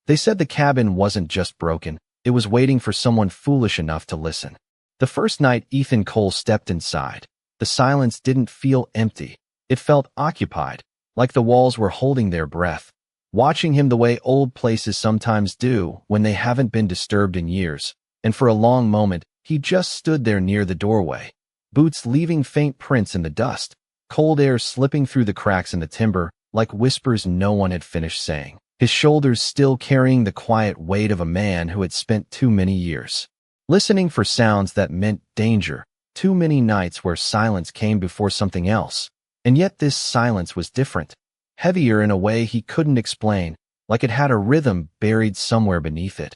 They said the cabin wasn't just broken, it was waiting for someone foolish enough to listen. The first night Ethan Cole stepped inside, the silence didn't feel empty. It felt occupied, like the walls were holding their breath, watching him the way old places sometimes do when they haven't been disturbed in years. And for a long moment, he just stood there near the doorway, boots leaving faint prints in the dust, cold air slipping through the cracks in the timber, like whispers no one had finished saying, his shoulders still carrying the quiet weight of a man who had spent too many years listening for sounds that meant danger, too many nights where silence came before something else. And yet this silence was different, heavier in a way he couldn't explain, like it had a rhythm buried somewhere beneath it.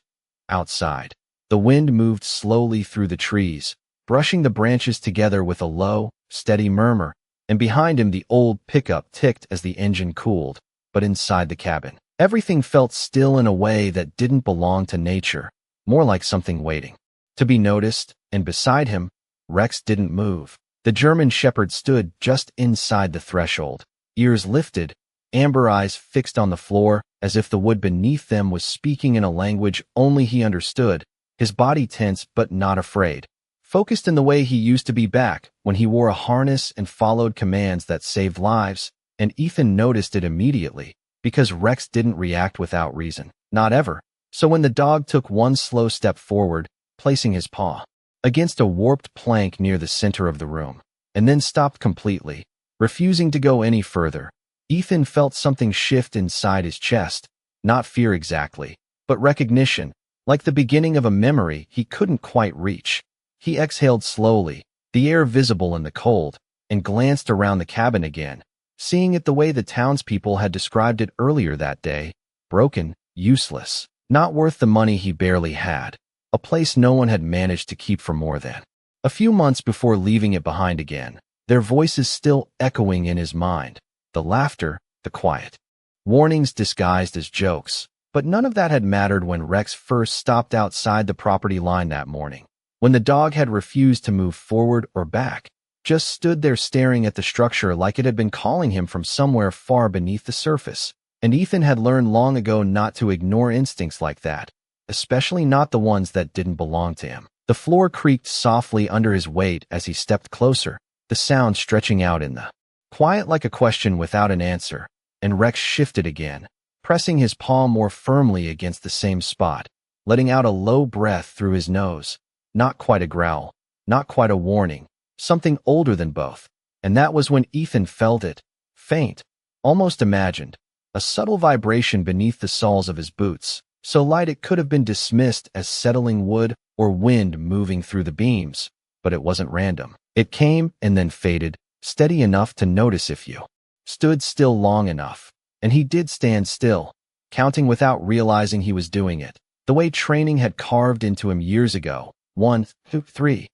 Outside, the wind moved slowly through the trees, brushing the branches together with a low, steady murmur, and behind him the old pickup ticked as the engine cooled. But inside the cabin, everything felt still in a way that didn't belong to nature, more like something waiting to be noticed. And beside him, Rex didn't move. The German shepherd stood just inside the threshold, ears lifted, amber eyes fixed on the floor, as if the wood beneath them was speaking in a language only he understood, his body tense but not afraid, focused in the way he used to be back when he wore a harness and followed commands that saved lives. And Ethan noticed it immediately, because Rex didn't react without reason, not ever. So when the dog took one slow step forward, placing his paw against a warped plank near the center of the room, and then stopped completely, refusing to go any further, Ethan felt something shift inside his chest, not fear exactly, but recognition, like the beginning of a memory he couldn't quite reach. He exhaled slowly, the air visible in the cold, and glanced around the cabin again, seeing it the way the townspeople had described it earlier that day: broken, useless, not worth the money he barely had, a place no one had managed to keep for more than a few months before leaving it behind again, their voices still echoing in his mind, the laughter, the quiet warnings disguised as jokes. But none of that had mattered when Rex first stopped outside the property line that morning, when the dog had refused to move forward or back, just stood there staring at the structure like it had been calling him from somewhere far beneath the surface. And Ethan had learned long ago not to ignore instincts like that, especially not the ones that didn't belong to him. The floor creaked softly under his weight as he stepped closer, the sound stretching out in the quiet like a question without an answer. And Rex shifted again, pressing his paw more firmly against the same spot, letting out a low breath through his nose. Not quite a growl, not quite a warning, something older than both. And that was when Ethan felt it, faint, almost imagined, a subtle vibration beneath the soles of his boots, so light it could have been dismissed as settling wood or wind moving through the beams. But it wasn't random. It came and then faded, steady enough to notice if you stood still long enough. And he did stand still, counting without realizing he was doing it, the way training had carved into him years ago. 1, 2, 3.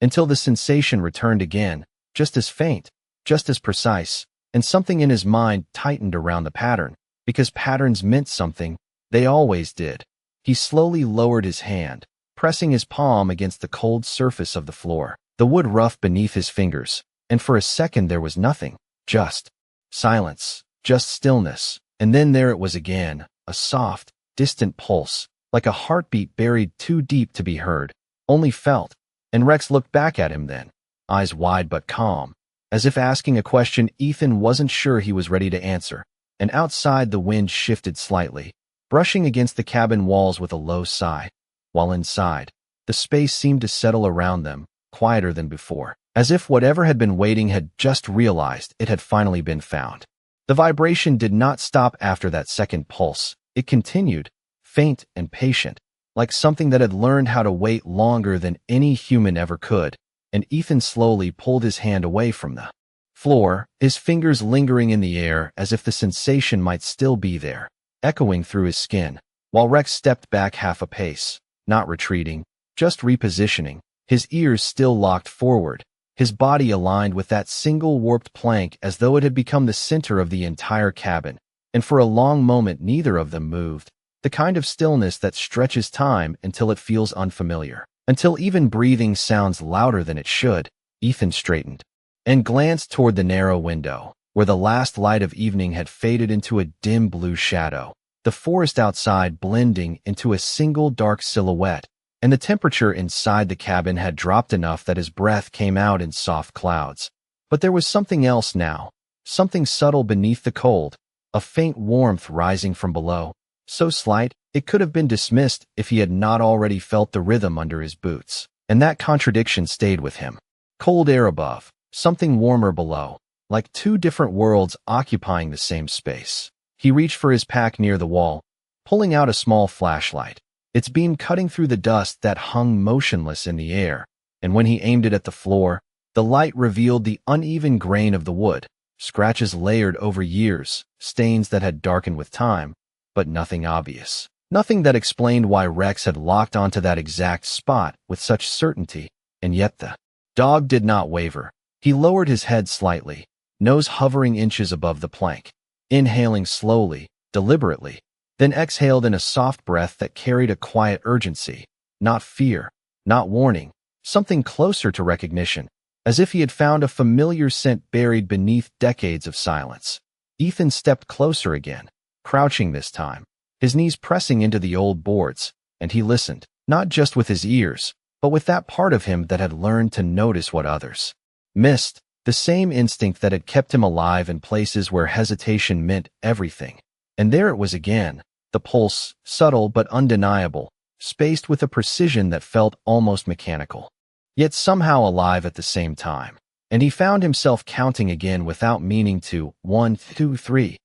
Until the sensation returned again, just as faint, just as precise, and something in his mind tightened around the pattern, because patterns meant something. They always did. He slowly lowered his hand, pressing his palm against the cold surface of the floor, the wood rough beneath his fingers, and for a second there was nothing, just silence, just stillness. And then there it was again, a soft, distant pulse, like a heartbeat buried too deep to be heard, only felt. And Rex looked back at him then, eyes wide but calm, as if asking a question Ethan wasn't sure he was ready to answer. And outside the wind shifted slightly, brushing against the cabin walls with a low sigh, while inside, the space seemed to settle around them, quieter than before, as if whatever had been waiting had just realized it had finally been found. The vibration did not stop after that second pulse. It continued, faint and patient, like something that had learned how to wait longer than any human ever could. And Ethan slowly pulled his hand away from the floor, his fingers lingering in the air as if the sensation might still be there, echoing through his skin, while Rex stepped back half a pace, not retreating, just repositioning, his ears still locked forward, his body aligned with that single warped plank as though it had become the center of the entire cabin. And for a long moment neither of them moved, the kind of stillness that stretches time until it feels unfamiliar, until even breathing sounds louder than it should. Ethan straightened and glanced toward the narrow window, where the last light of evening had faded into a dim blue shadow. the forest outside blending into a single dark silhouette, and the temperature inside the cabin had dropped enough that his breath came out in soft clouds. But there was something else now, something subtle beneath the cold, a faint warmth rising from below, so slight it could have been dismissed if he had not already felt the rhythm under his boots. And that contradiction stayed with him. Cold air above, something warmer below, like two different worlds occupying the same space. He reached for his pack near the wall, pulling out a small flashlight, its beam cutting through the dust that hung motionless in the air, and when he aimed it at the floor, the light revealed the uneven grain of the wood, scratches layered over years, stains that had darkened with time, but nothing obvious. Nothing that explained why Rex had locked onto that exact spot with such certainty, and yet the dog did not waver. He lowered his head slightly, nose hovering inches above the plank, inhaling slowly, deliberately, then exhaled in a soft breath that carried a quiet urgency, not fear, not warning, something closer to recognition, as if he had found a familiar scent buried beneath decades of silence. Ethan stepped closer again, crouching this time, his knees pressing into the old boards, and he listened, not just with his ears, but with that part of him that had learned to notice what others missed, the same instinct that had kept him alive in places where hesitation meant everything. And there it was again, the pulse, subtle but undeniable, spaced with a precision that felt almost mechanical, yet somehow alive at the same time. And he found himself counting again without meaning to, 1, 2, 3,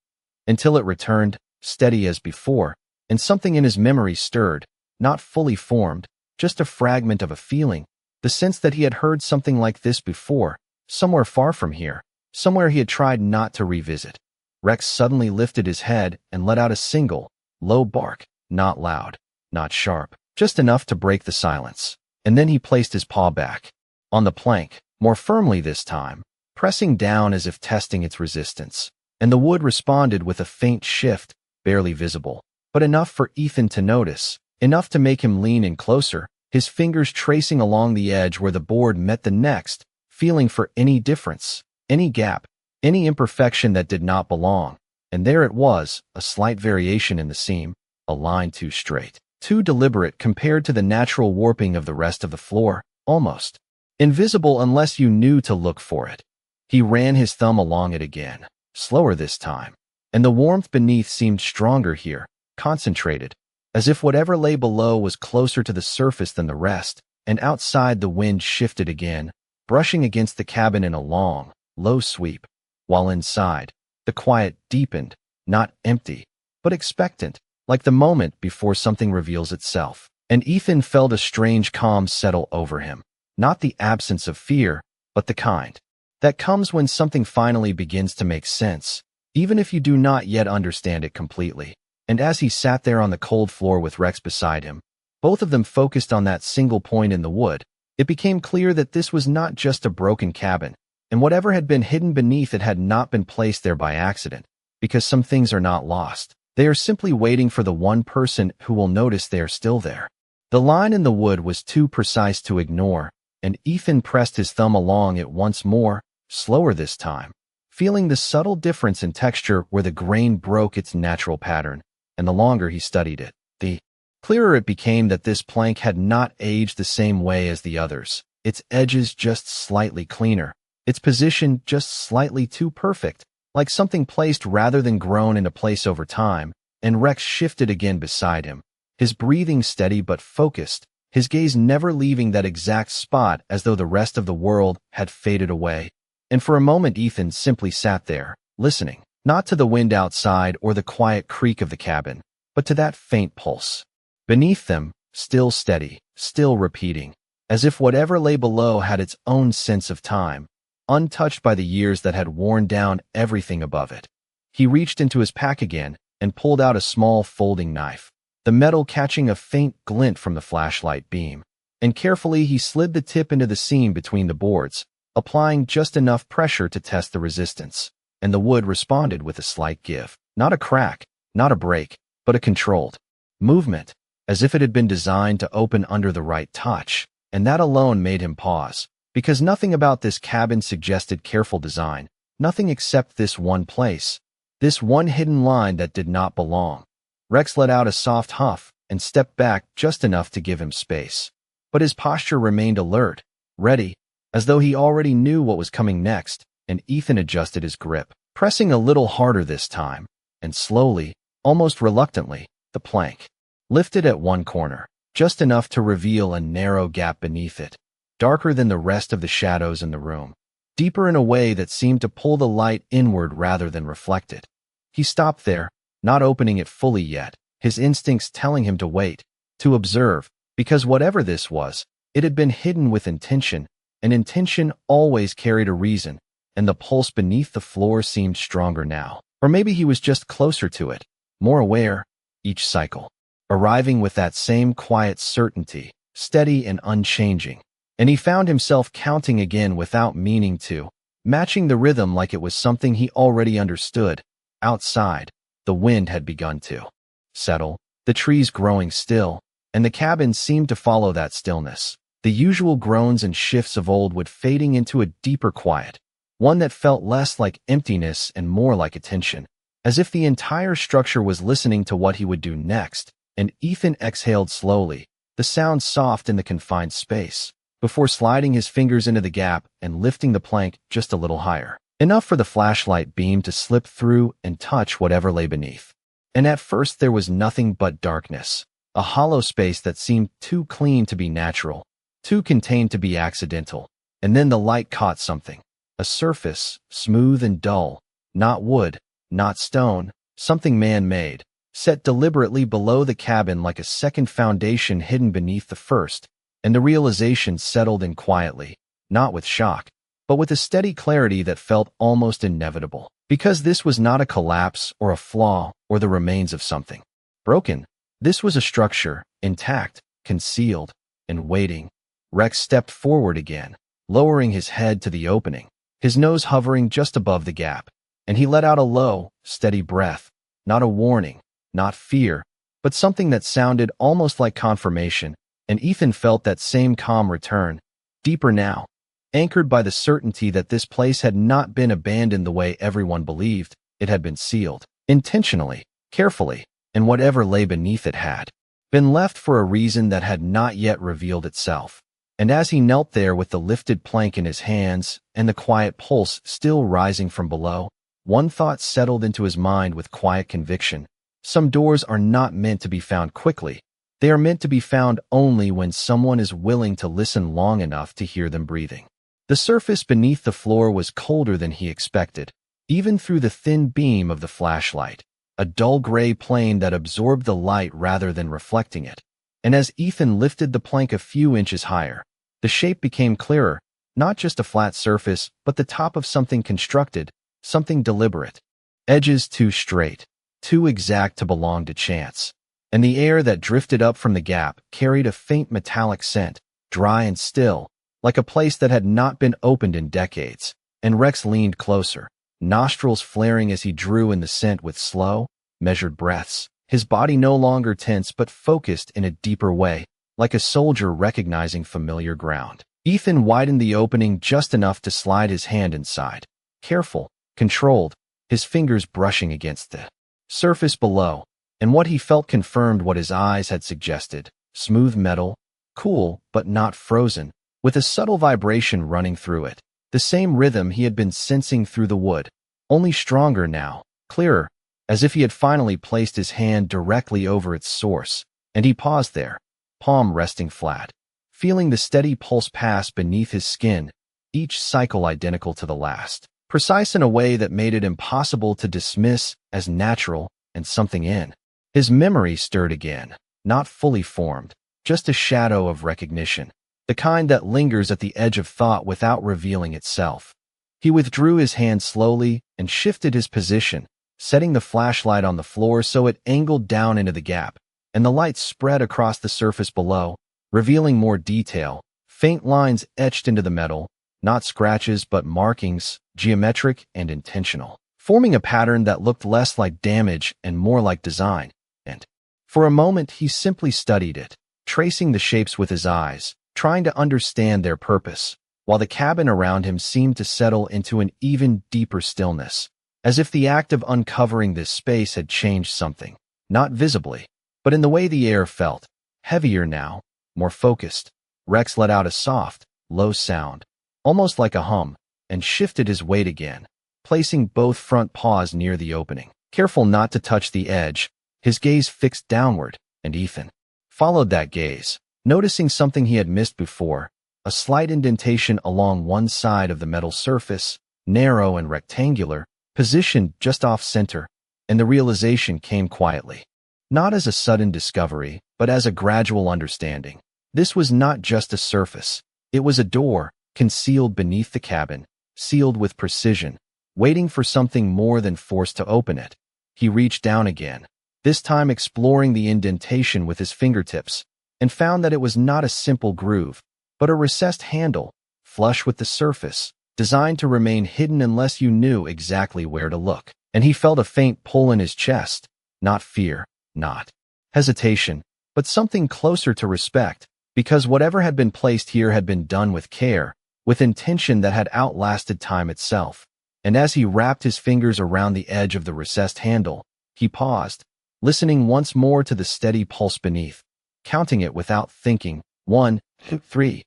until it returned, steady as before, and something in his memory stirred, not fully formed, just a fragment of a feeling, the sense that he had heard something like this before, somewhere far from here, somewhere he had tried not to revisit. Rex suddenly lifted his head and let out a single, low bark, not loud, not sharp, just enough to break the silence. And then he placed his paw back, on the plank, more firmly this time, pressing down as if testing its resistance. And the wood responded with a faint shift, barely visible, but enough for Ethan to notice, enough to make him lean in closer, his fingers tracing along the edge where the board met the next, feeling for any difference, any gap, any imperfection that did not belong. And there it was, a slight variation in the seam, a line too straight, too deliberate compared to the natural warping of the rest of the floor, almost invisible unless you knew to look for it. He ran his thumb along it again, slower this time, and the warmth beneath seemed stronger here, concentrated, as if whatever lay below was closer to the surface than the rest, and outside the wind shifted again, brushing against the cabin in a long, low sweep, while inside, the quiet deepened, not empty, but expectant, like the moment before something reveals itself. And Ethan felt a strange calm settle over him, not the absence of fear, but the kind that comes when something finally begins to make sense, even if you do not yet understand it completely. And as he sat there on the cold floor with Rex beside him, both of them focused on that single point in the wood, it became clear that this was not just a broken cabin, and whatever had been hidden beneath it had not been placed there by accident, because some things are not lost. They are simply waiting for the one person who will notice they are still there. The line in the wood was too precise to ignore, and Ethan pressed his thumb along it once more, slower this time, feeling the subtle difference in texture where the grain broke its natural pattern, and the longer he studied it, the clearer it became that this plank had not aged the same way as the others, its edges just slightly cleaner, its position just slightly too perfect, like something placed rather than grown into place over time. And Rex shifted again beside him, his breathing steady but focused, his gaze never leaving that exact spot as though the rest of the world had faded away. And for a moment Ethan simply sat there, listening, not to the wind outside or the quiet creak of the cabin, but to that faint pulse beneath them, still steady, still repeating, as if whatever lay below had its own sense of time, untouched by the years that had worn down everything above it. He reached into his pack again and pulled out a small folding knife, the metal catching a faint glint from the flashlight beam, and carefully he slid the tip into the seam between the boards, applying just enough pressure to test the resistance, and the wood responded with a slight give, not a crack, not a break, but a controlled movement, as if it had been designed to open under the right touch. And that alone made him pause, because nothing about this cabin suggested careful design, nothing except this one place, this one hidden line that did not belong. Rex let out a soft huff and stepped back just enough to give him space. But his posture remained alert, ready, as though he already knew what was coming next, and Ethan adjusted his grip, pressing a little harder this time, and slowly, almost reluctantly, the plank lifted at one corner, just enough to reveal a narrow gap beneath it, darker than the rest of the shadows in the room, deeper in a way that seemed to pull the light inward rather than reflect it. He stopped there, not opening it fully yet, his instincts telling him to wait, to observe, because whatever this was, it had been hidden with intention, and intention always carried a reason, and the pulse beneath the floor seemed stronger now. Or maybe he was just closer to it, more aware, each cycle, arriving with that same quiet certainty, steady and unchanging. And he found himself counting again without meaning to, matching the rhythm like it was something he already understood. Outside, the wind had begun to settle, the trees growing still, and the cabin seemed to follow that stillness. The usual groans and shifts of old would fading into a deeper quiet, one that felt less like emptiness and more like attention, as if the entire structure was listening to what he would do next. And Ethan exhaled slowly, the sound soft in the confined space, before sliding his fingers into the gap and lifting the plank just a little higher, enough for the flashlight beam to slip through and touch whatever lay beneath. And at first there was nothing but darkness, a hollow space that seemed too clean to be natural, too contained to be accidental. And then the light caught something, a surface, smooth and dull, not wood, not stone, something man-made, set deliberately below the cabin like a second foundation hidden beneath the first, and the realization settled in quietly, not with shock, but with a steady clarity that felt almost inevitable, because this was not a collapse or a flaw or the remains of something broken. This was a structure, intact, concealed, and waiting. Rex stepped forward again, lowering his head to the opening, his nose hovering just above the gap, and he let out a low, steady breath, not a warning, not fear, but something that sounded almost like confirmation, and Ethan felt that same calm return, deeper now, anchored by the certainty that this place had not been abandoned the way everyone believed. It had been sealed, intentionally, carefully, and whatever lay beneath it had been left for a reason that had not yet revealed itself. And as he knelt there with the lifted plank in his hands and the quiet pulse still rising from below, one thought settled into his mind with quiet conviction. Some doors are not meant to be found quickly. They are meant to be found only when someone is willing to listen long enough to hear them breathing. The surface beneath the floor was colder than he expected, even through the thin beam of the flashlight, a dull gray plane that absorbed the light rather than reflecting it. And as Ethan lifted the plank a few inches higher, the shape became clearer, not just a flat surface, but the top of something constructed, something deliberate. Edges too straight, too exact to belong to chance. And the air that drifted up from the gap carried a faint metallic scent, dry and still, like a place that had not been opened in decades. And Rex leaned closer, nostrils flaring as he drew in the scent with slow, measured breaths, his body no longer tense but focused in a deeper way, like a soldier recognizing familiar ground. Ethan widened the opening just enough to slide his hand inside, careful, controlled, his fingers brushing against the surface below, and what he felt confirmed what his eyes had suggested: smooth metal, cool but not frozen, with a subtle vibration running through it. The same rhythm he had been sensing through the wood, only stronger now, clearer, as if he had finally placed his hand directly over its source. And he paused there, palm resting flat, feeling the steady pulse pass beneath his skin, each cycle identical to the last, precise in a way that made it impossible to dismiss as natural. And something in his memory stirred again, not fully formed, just a shadow of recognition, the kind that lingers at the edge of thought without revealing itself. He withdrew his hand slowly and shifted his position, setting the flashlight on the floor so it angled down into the gap, and the light spread across the surface below, revealing more detail, faint lines etched into the metal, not scratches but markings, geometric and intentional, forming a pattern that looked less like damage and more like design. And for a moment he simply studied it, tracing the shapes with his eyes, trying to understand their purpose, while the cabin around him seemed to settle into an even deeper stillness, as if the act of uncovering this space had changed something. not visibly, but in the way the air felt, heavier now, more focused. Rex let out a soft, low sound, almost like a hum, and shifted his weight again, placing both front paws near the opening. Careful not to touch the edge, his gaze fixed downward, and Ethan followed that gaze, noticing something he had missed before, a slight indentation along one side of the metal surface, narrow and rectangular, positioned just off-center, and the realization came quietly. Not as a sudden discovery, but as a gradual understanding. This was not just a surface. It was a door, concealed beneath the cabin, sealed with precision, waiting for something more than force to open it. He reached down again, this time exploring the indentation with his fingertips, and found that it was not a simple groove, but a recessed handle, flush with the surface, designed to remain hidden unless you knew exactly where to look. And he felt a faint pull in his chest, not fear, not hesitation, but something closer to respect, because whatever had been placed here had been done with care, with intention that had outlasted time itself. And as he wrapped his fingers around the edge of the recessed handle, he paused, listening once more to the steady pulse beneath, counting it without thinking, 1, 2, 3,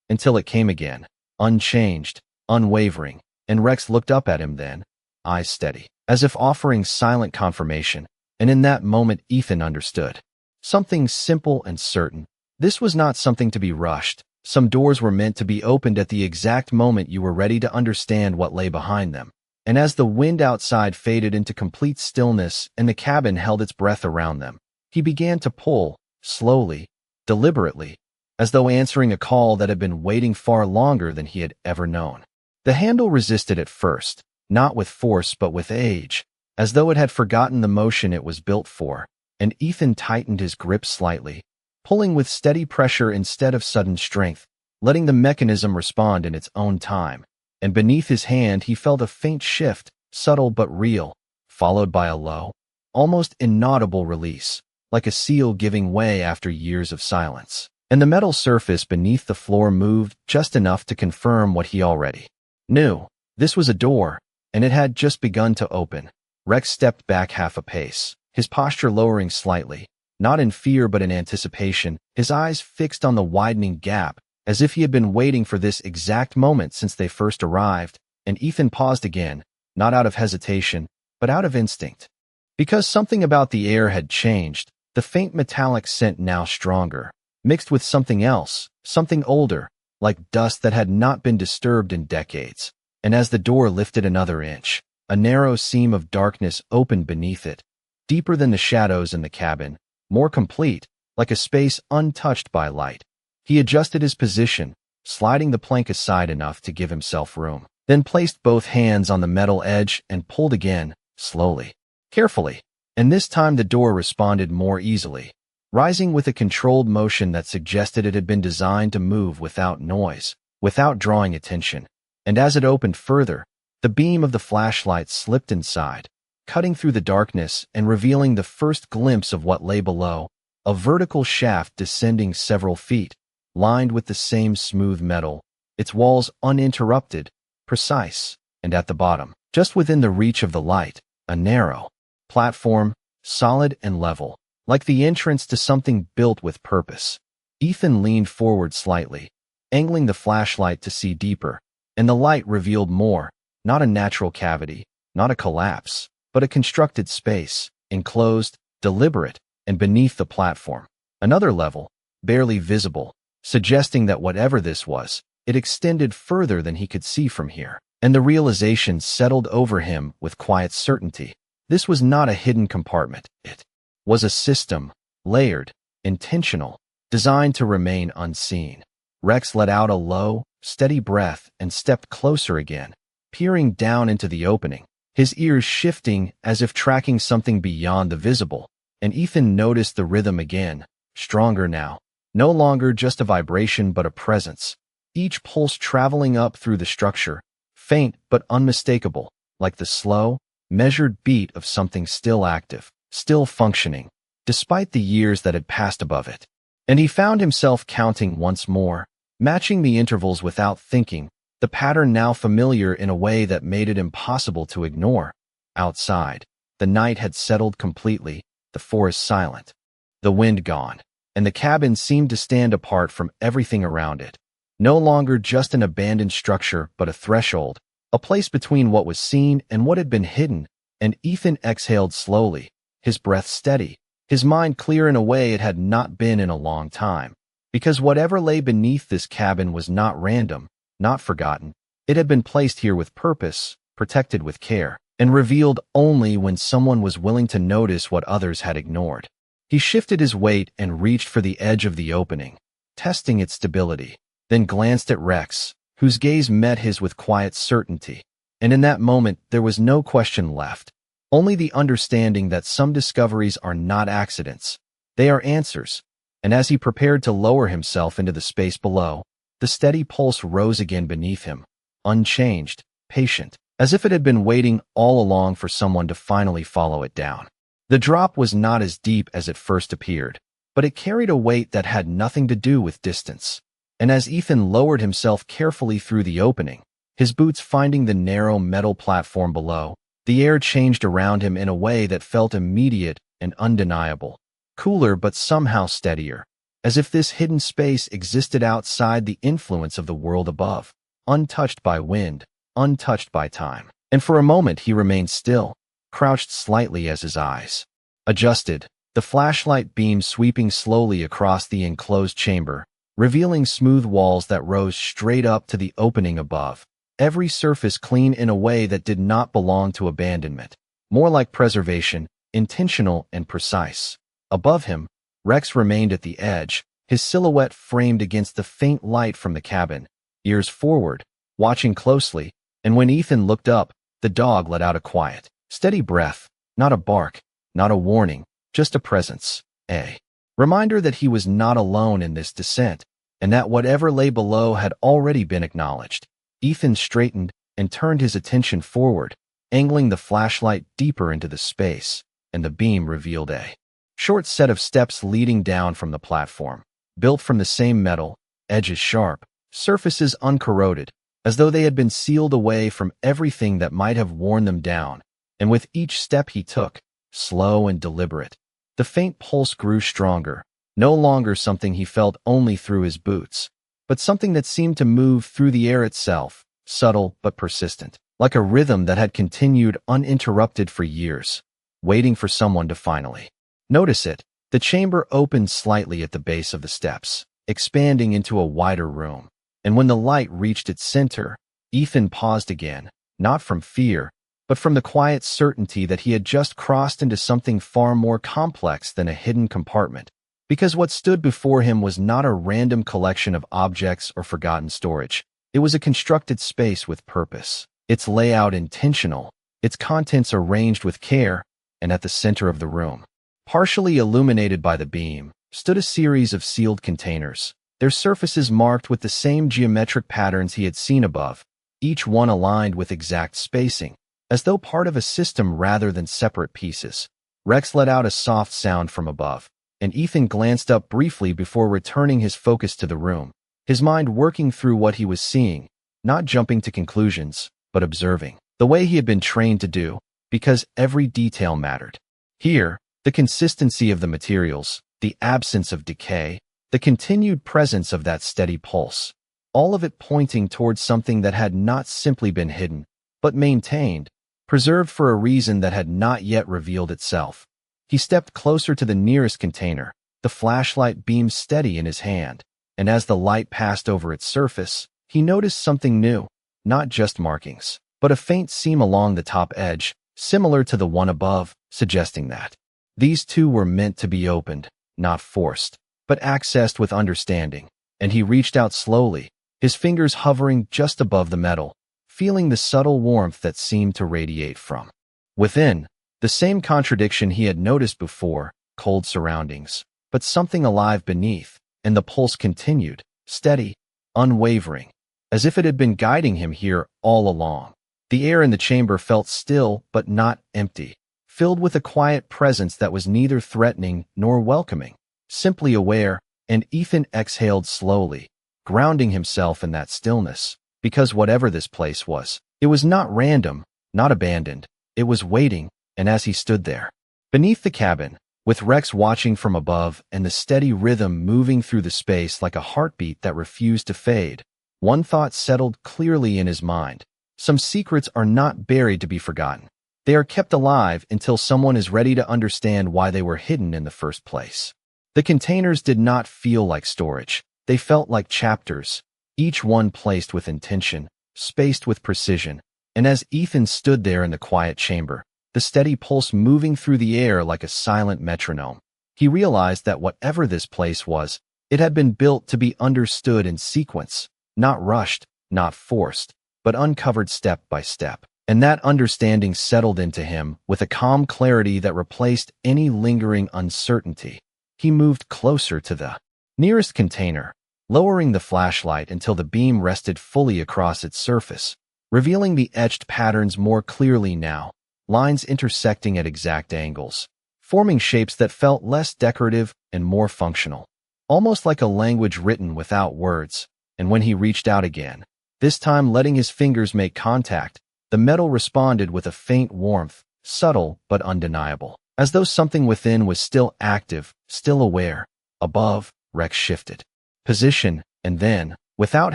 until it came again, unchanged, unwavering, and Rex looked up at him then, eyes steady, as if offering silent confirmation, and in that moment Ethan understood. Something simple and certain. This was not something to be rushed. Some doors were meant to be opened at the exact moment you were ready to understand what lay behind them. And as the wind outside faded into complete stillness and the cabin held its breath around them, he began to pull, slowly, deliberately, as though answering a call that had been waiting far longer than he had ever known. The handle resisted at first, not with force but with age, as though it had forgotten the motion it was built for, and Ethan tightened his grip slightly, pulling with steady pressure instead of sudden strength, letting the mechanism respond in its own time. And beneath his hand he felt a faint shift, subtle but real, followed by a low, almost inaudible release, like a seal giving way after years of silence. And the metal surface beneath the floor moved just enough to confirm what he already knew. This was a door, and it had just begun to open. Rex stepped back half a pace, his posture lowering slightly, not in fear but in anticipation, his eyes fixed on the widening gap, as if he had been waiting for this exact moment since they first arrived. And Ethan paused again, not out of hesitation, but out of instinct. Because something about the air had changed, the faint metallic scent now stronger, mixed with something else, something older, like dust that had not been disturbed in decades. And as the door lifted another inch, a narrow seam of darkness opened beneath it, deeper than the shadows in the cabin, more complete, like a space untouched by light. He adjusted his position, sliding the plank aside enough to give himself room, then placed both hands on the metal edge and pulled again, slowly, carefully, and this time the door responded more easily, rising with a controlled motion that suggested it had been designed to move without noise, without drawing attention. And as it opened further, the beam of the flashlight slipped inside, cutting through the darkness and revealing the first glimpse of what lay below, a vertical shaft descending several feet, lined with the same smooth metal, its walls uninterrupted, precise, and at the bottom, just within the reach of the light, a narrow platform, solid and level, like the entrance to something built with purpose. Ethan leaned forward slightly, angling the flashlight to see deeper, and the light revealed more, not a natural cavity, not a collapse, but a constructed space, enclosed, deliberate, and beneath the platform. Another level, barely visible, suggesting that whatever this was, it extended further than he could see from here. And the realization settled over him with quiet certainty. This was not a hidden compartment. It was a system, layered, intentional, designed to remain unseen. Rex let out a low, steady breath and stepped closer again, peering down into the opening, his ears shifting as if tracking something beyond the visible. And Ethan noticed the rhythm again, stronger now, no longer just a vibration but a presence, each pulse traveling up through the structure, faint but unmistakable, like the slow, measured beat of something still active, still functioning, despite the years that had passed above it. And he found himself counting once more, matching the intervals without thinking, the pattern now familiar in a way that made it impossible to ignore. Outside, the night had settled completely, the forest silent, the wind gone, and the cabin seemed to stand apart from everything around it. No longer just an abandoned structure, but a threshold, a place between what was seen and what had been hidden, and Ethan exhaled slowly, his breath steady, his mind clear in a way it had not been in a long time. Because whatever lay beneath this cabin was not random, not forgotten. It had been placed here with purpose, protected with care, and revealed only when someone was willing to notice what others had ignored. He shifted his weight and reached for the edge of the opening, testing its stability, then glanced at Rex, whose gaze met his with quiet certainty. And in that moment, there was no question left, only the understanding that some discoveries are not accidents. They are answers. And as he prepared to lower himself into the space below, the steady pulse rose again beneath him, unchanged, patient, as if it had been waiting all along for someone to finally follow it down. The drop was not as deep as it first appeared, but it carried a weight that had nothing to do with distance. And as Ethan lowered himself carefully through the opening, his boots finding the narrow metal platform below, the air changed around him in a way that felt immediate and undeniable. Cooler but somehow steadier, as if this hidden space existed outside the influence of the world above, untouched by wind, untouched by time. And for a moment he remained still, crouched slightly as his eyes adjusted, the flashlight beam sweeping slowly across the enclosed chamber, revealing smooth walls that rose straight up to the opening above, every surface clean in a way that did not belong to abandonment, more like preservation, intentional and precise. Above him, Rex remained at the edge, his silhouette framed against the faint light from the cabin, ears forward, watching closely, and when Ethan looked up, the dog let out a quiet, steady breath, not a bark, not a warning, just a presence, a reminder that he was not alone in this descent, and that whatever lay below had already been acknowledged. Ethan straightened and turned his attention forward, angling the flashlight deeper into the space, and the beam revealed a short set of steps leading down from the platform, built from the same metal, edges sharp, surfaces uncorroded, as though they had been sealed away from everything that might have worn them down. And with each step he took, slow and deliberate, the faint pulse grew stronger, no longer something he felt only through his boots, but something that seemed to move through the air itself, subtle but persistent, like a rhythm that had continued uninterrupted for years, waiting for someone to finally notice it. The chamber opened slightly at the base of the steps, expanding into a wider room, and when the light reached its center, Ethan paused again, not from fear, but from the quiet certainty that he had just crossed into something far more complex than a hidden compartment, because what stood before him was not a random collection of objects or forgotten storage. It was a constructed space with purpose, its layout intentional, its contents arranged with care, and at the center of the room, partially illuminated by the beam, stood a series of sealed containers, their surfaces marked with the same geometric patterns he had seen above, each one aligned with exact spacing, as though part of a system rather than separate pieces. Rex let out a soft sound from above, and Ethan glanced up briefly before returning his focus to the room, his mind working through what he was seeing, not jumping to conclusions, but observing, the way he had been trained to do, because every detail mattered. Here, the consistency of the materials, the absence of decay, the continued presence of that steady pulse, all of it pointing towards something that had not simply been hidden, but maintained, preserved for a reason that had not yet revealed itself. He stepped closer to the nearest container, the flashlight beam steady in his hand, and as the light passed over its surface, he noticed something new, not just markings, but a faint seam along the top edge, similar to the one above, suggesting that these two were meant to be opened, not forced, but accessed with understanding. And he reached out slowly, his fingers hovering just above the metal, feeling the subtle warmth that seemed to radiate from within. The same contradiction he had noticed before, cold surroundings, but something alive beneath, and the pulse continued, steady, unwavering, as if it had been guiding him here all along. The air in the chamber felt still but not empty, filled with a quiet presence that was neither threatening nor welcoming, simply aware, and Ethan exhaled slowly, grounding himself in that stillness, because whatever this place was, it was not random, not abandoned, it was waiting. And as he stood there, beneath the cabin, with Rex watching from above and the steady rhythm moving through the space like a heartbeat that refused to fade. One thought settled clearly in his mind. Some secrets are not buried to be forgotten. They are kept alive until someone is ready to understand why they were hidden in the first place. The containers did not feel like storage. They felt like chapters, each one placed with intention, spaced with precision. And as Ethan stood there in the quiet chamber, the steady pulse moving through the air like a silent metronome, he realized that whatever this place was, it had been built to be understood in sequence, not rushed, not forced, but uncovered step by step. And that understanding settled into him with a calm clarity that replaced any lingering uncertainty. He moved closer to the nearest container, lowering the flashlight until the beam rested fully across its surface, revealing the etched patterns more clearly now, lines intersecting at exact angles, forming shapes that felt less decorative and more functional, almost like a language written without words. And when he reached out again, this time letting his fingers make contact, the metal responded with a faint warmth, subtle but undeniable, as though something within was still active, still aware. Above, Rex shifted position, and then, without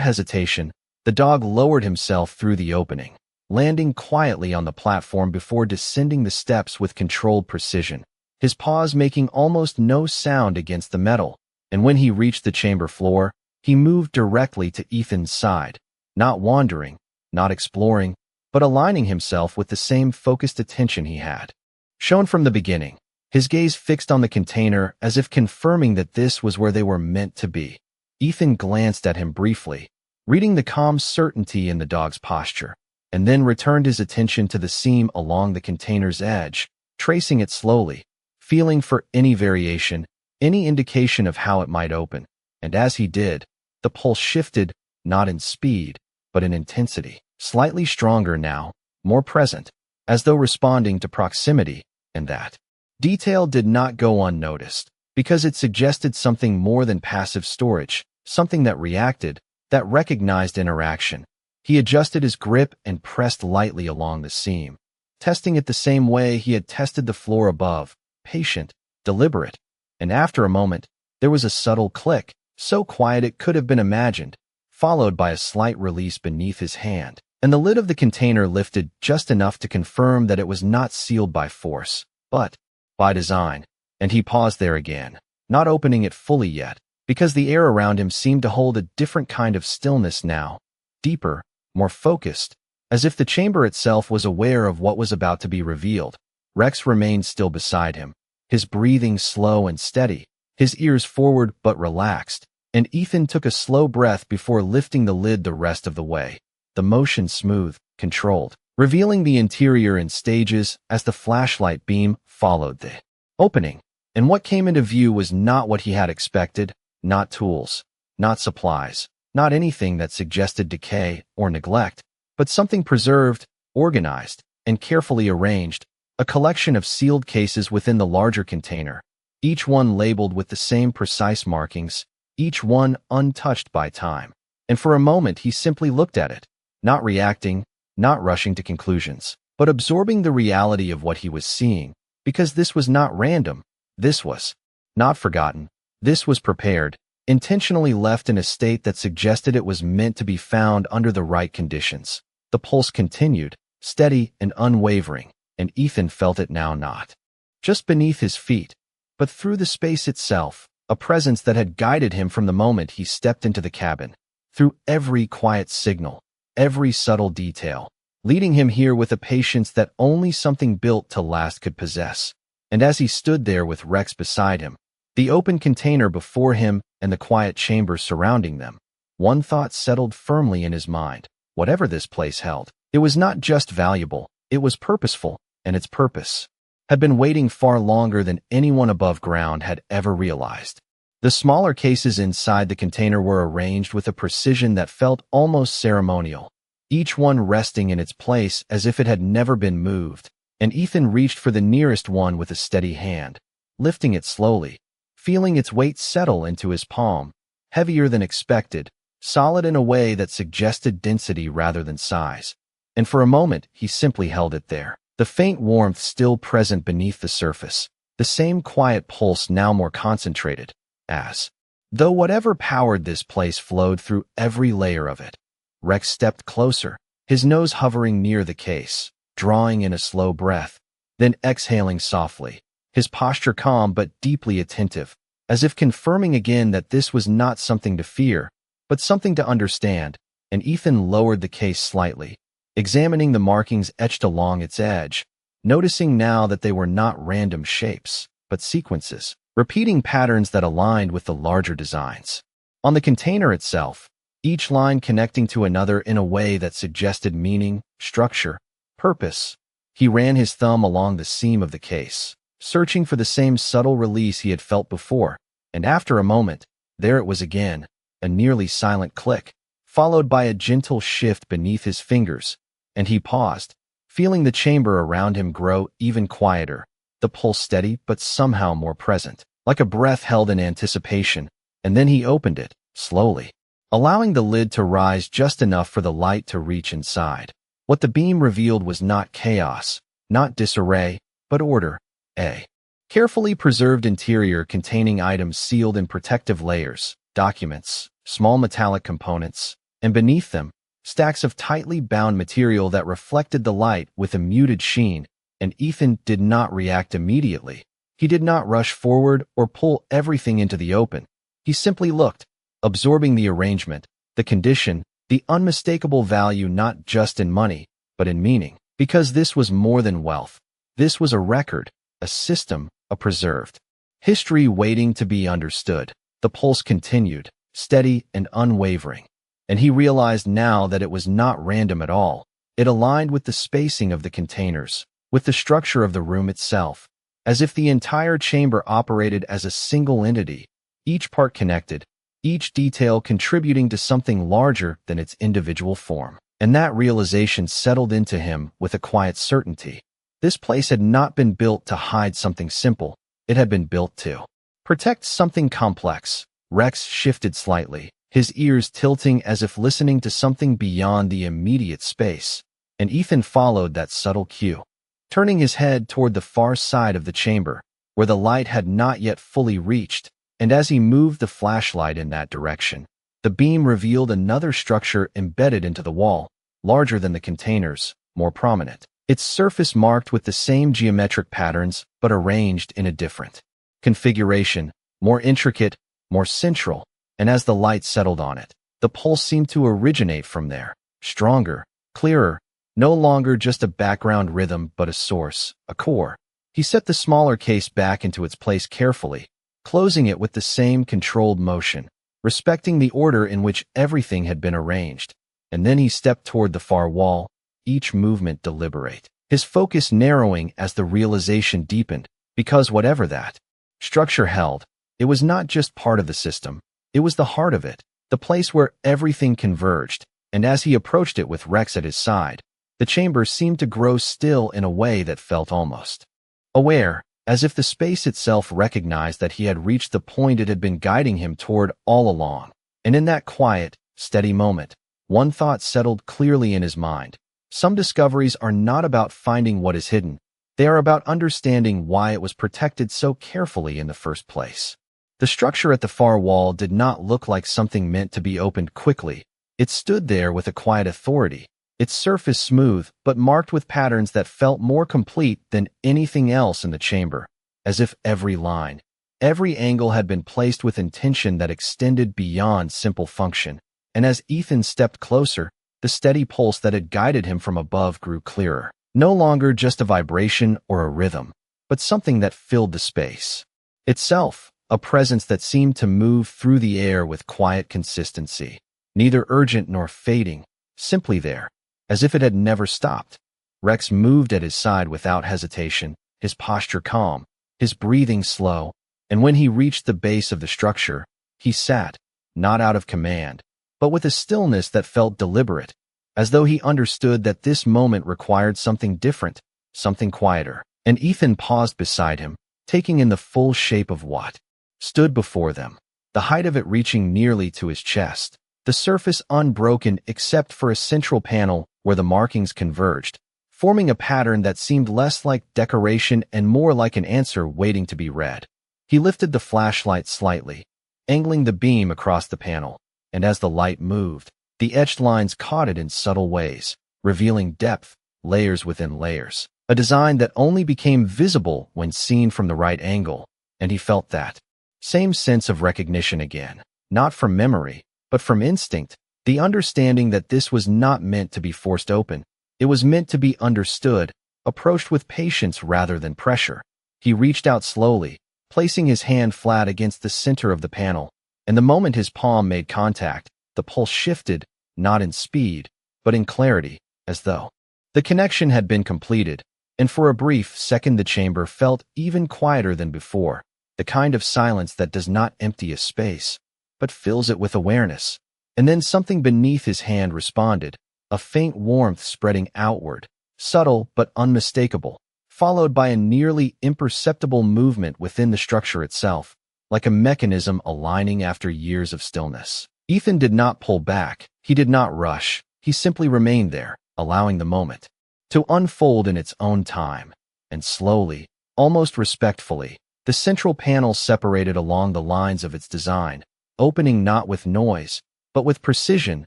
hesitation, the dog lowered himself through the opening, landing quietly on the platform before descending the steps with controlled precision, his paws making almost no sound against the metal. And when he reached the chamber floor, he moved directly to Ethan's side, not wandering, not exploring, but aligning himself with the same focused attention he had shown from the beginning, his gaze fixed on the container as if confirming that this was where they were meant to be. Ethan glanced at him briefly, reading the calm certainty in the dog's posture, and then returned his attention to the seam along the container's edge, tracing it slowly, feeling for any variation, any indication of how it might open. And as he did, the pulse shifted, not in speed, but in intensity, slightly stronger now, more present, as though responding to proximity, and that detail did not go unnoticed, because it suggested something more than passive storage, something that reacted, that recognized interaction. He adjusted his grip and pressed lightly along the seam, testing it the same way he had tested the floor above, patient, deliberate. And after a moment, there was a subtle click, so quiet it could have been imagined, followed by a slight release beneath his hand, and the lid of the container lifted just enough to confirm that it was not sealed by force, but by design. And he paused there again, not opening it fully yet, because the air around him seemed to hold a different kind of stillness now, deeper, more focused, as if the chamber itself was aware of what was about to be revealed. Rex remained still beside him, his breathing slow and steady, his ears forward but relaxed, and Ethan took a slow breath before lifting the lid the rest of the way, the motion smooth, controlled, revealing the interior in stages as the flashlight beam followed the opening. And what came into view was not what he had expected, not tools, not supplies, not anything that suggested decay or neglect, but something preserved, organized, and carefully arranged, a collection of sealed cases within the larger container, each one labeled with the same precise markings, each one untouched by time. And for a moment he simply looked at it, not reacting, not rushing to conclusions, but absorbing the reality of what he was seeing, because this was not random, this was not forgotten, this was prepared, intentionally left in a state that suggested it was meant to be found under the right conditions. The pulse continued, steady and unwavering, and Ethan felt it now not just beneath his feet, but through the space itself, a presence that had guided him from the moment he stepped into the cabin, through every quiet signal, every subtle detail, leading him here with a patience that only something built to last could possess. And as he stood there with Rex beside him, the open container before him and the quiet chamber surrounding them, one thought settled firmly in his mind. Whatever this place held, it was not just valuable, it was purposeful, and its purpose had been waiting far longer than anyone above ground had ever realized. The smaller cases inside the container were arranged with a precision that felt almost ceremonial, each one resting in its place as if it had never been moved, and Ethan reached for the nearest one with a steady hand, lifting it slowly, feeling its weight settle into his palm, heavier than expected, solid in a way that suggested density rather than size. And for a moment he simply held it there, the faint warmth still present beneath the surface, the same quiet pulse now more concentrated, as though whatever powered this place flowed through every layer of it. Rex stepped closer, his nose hovering near the case, drawing in a slow breath, then exhaling softly, his posture calm but deeply attentive, as if confirming again that this was not something to fear, but something to understand, and Ethan lowered the case slightly, examining the markings etched along its edge, noticing now that they were not random shapes, but sequences, repeating patterns that aligned with the larger designs. On the container itself, each line connecting to another in a way that suggested meaning, structure, purpose. He ran his thumb along the seam of the case, searching for the same subtle release he had felt before, and after a moment, there it was again, a nearly silent click, followed by a gentle shift beneath his fingers, and he paused, feeling the chamber around him grow even quieter, the pulse steady but somehow more present, like a breath held in anticipation, and then he opened it, slowly, allowing the lid to rise just enough for the light to reach inside. What the beam revealed was not chaos, not disarray, but order, a carefully preserved interior containing items sealed in protective layers, documents, small metallic components, and beneath them, stacks of tightly bound material that reflected the light with a muted sheen, and Ethan did not react immediately. He did not rush forward or pull everything into the open. He simply looked, absorbing the arrangement, the condition, the unmistakable value not just in money, but in meaning. Because this was more than wealth. This was a record, a system, a preserved history waiting to be understood. The pulse continued, steady and unwavering. And he realized now that it was not random at all. It aligned with the spacing of the containers, with the structure of the room itself, as if the entire chamber operated as a single entity, each part connected, each detail contributing to something larger than its individual form. And that realization settled into him with a quiet certainty. This place had not been built to hide something simple. It had been built to protect something complex. Rex shifted slightly, his ears tilting as if listening to something beyond the immediate space, and Ethan followed that subtle cue, turning his head toward the far side of the chamber, where the light had not yet fully reached, and as he moved the flashlight in that direction, the beam revealed another structure embedded into the wall, larger than the containers, more prominent, its surface marked with the same geometric patterns but arranged in a different configuration, more intricate, more central, and as the light settled on it, the pulse seemed to originate from there, stronger, clearer, no longer just a background rhythm but a source, a core. He set the smaller case back into its place carefully, closing it with the same controlled motion, respecting the order in which everything had been arranged, and then he stepped toward the far wall, each movement deliberate, his focus narrowing as the realization deepened, because whatever that structure held, it was not just part of the system, it was the heart of it, the place where everything converged, and as he approached it with Rex at his side, the chamber seemed to grow still in a way that felt almost aware, as if the space itself recognized that he had reached the point it had been guiding him toward all along. And in that quiet, steady moment, one thought settled clearly in his mind. Some discoveries are not about finding what is hidden. They are about understanding why it was protected so carefully in the first place. The structure at the far wall did not look like something meant to be opened quickly. It stood there with a quiet authority, its surface smooth but marked with patterns that felt more complete than anything else in the chamber, as if every line, every angle had been placed with intention that extended beyond simple function. And as Ethan stepped closer, the steady pulse that had guided him from above grew clearer, no longer just a vibration or a rhythm, but something that filled the space itself, a presence that seemed to move through the air with quiet consistency, neither urgent nor fading, simply there, as if it had never stopped. Rex moved at his side without hesitation, his posture calm, his breathing slow, and when he reached the base of the structure, he sat, not out of command, but with a stillness that felt deliberate, as though he understood that this moment required something different, something quieter. And Ethan paused beside him, taking in the full shape of what stood before them, the height of it reaching nearly to his chest, the surface unbroken except for a central panel where the markings converged, forming a pattern that seemed less like decoration and more like an answer waiting to be read. He lifted the flashlight slightly, angling the beam across the panel, and as the light moved, the etched lines caught it in subtle ways, revealing depth, layers within layers, a design that only became visible when seen from the right angle, and he felt that same sense of recognition again, not from memory, but from instinct, the understanding that this was not meant to be forced open. It was meant to be understood, approached with patience rather than pressure. He reached out slowly, placing his hand flat against the center of the panel, and the moment his palm made contact, the pulse shifted, not in speed, but in clarity, as though the connection had been completed, and for a brief second the chamber felt even quieter than before, the kind of silence that does not empty a space, but fills it with awareness. And then something beneath his hand responded, a faint warmth spreading outward, subtle but unmistakable, followed by a nearly imperceptible movement within the structure itself, like a mechanism aligning after years of stillness. Ethan did not pull back, he did not rush, he simply remained there, allowing the moment to unfold in its own time. And slowly, almost respectfully, the central panel separated along the lines of its design, opening not with noise, but with precision,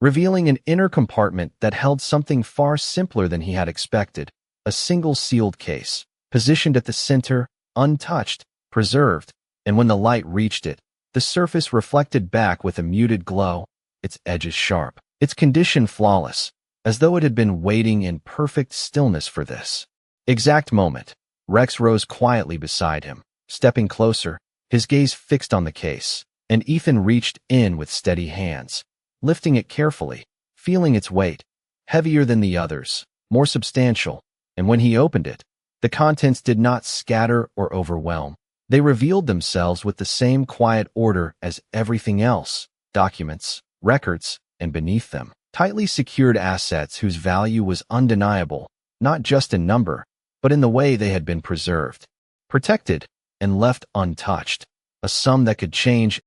revealing an inner compartment that held something far simpler than he had expected, a single sealed case, positioned at the center, untouched, preserved, and when the light reached it, the surface reflected back with a muted glow, its edges sharp, its condition flawless, as though it had been waiting in perfect stillness for this exact moment. Rex rose quietly beside him, stepping closer, his gaze fixed on the case, and Ethan reached in with steady hands, lifting it carefully, feeling its weight, heavier than the others, more substantial, and when he opened it, the contents did not scatter or overwhelm. They revealed themselves with the same quiet order as everything else, documents, records, and beneath them, tightly secured assets whose value was undeniable, not just in number, but in the way they had been preserved, protected, and left untouched, a sum that could change